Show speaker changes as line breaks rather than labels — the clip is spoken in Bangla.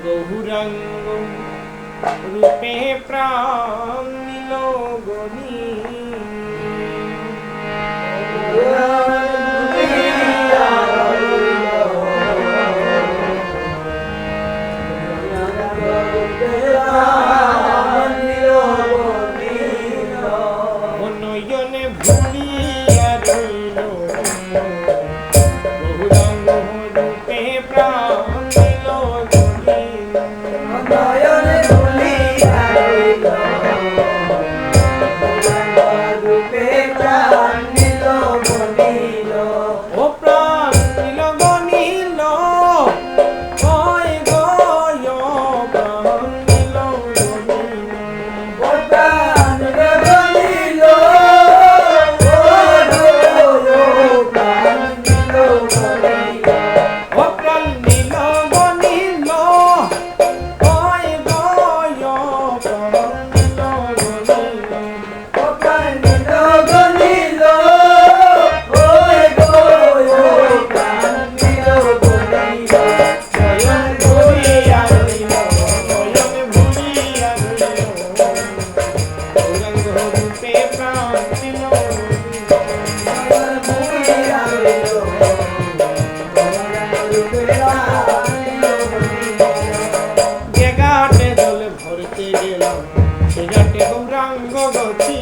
গৌরাঙ্গ রূপে প্রাণ নিল গনি নয়নে ভুলিয়া রইল গৌরাঙ্গ রূপে প্রাণ নিল গনি
নয়নে ভুলিয়া রইল গৌরাঙ্গ রূপে প্রাণ নিল গনিল।
ও প্রাণ নিল গনিল ওই গয় প্রাণ নিল গনিল
ও প্রাণ নিল গনিল, ও প্রাণ নিল গনিল।
ও প্রাণ নিল গনিল ওই গয় প্রাণ নিল গনিল
ও প্রাণ নিল গনিল, ও প্রাণ নিল গনিল।
নয়ন ভুলিয়া রইল নয়ন ভুলিয়া রইল গৌরাঙ্গ রূপে প্রাণ নিল
নয়ন ভুলিয়া রইল গৌরাঙ্গ রূপে প্রাণ নিল গনিল।
যে ঘাটে জল ভরতে গেলাম সে ঘাটে গৌরাঙ্গ গতি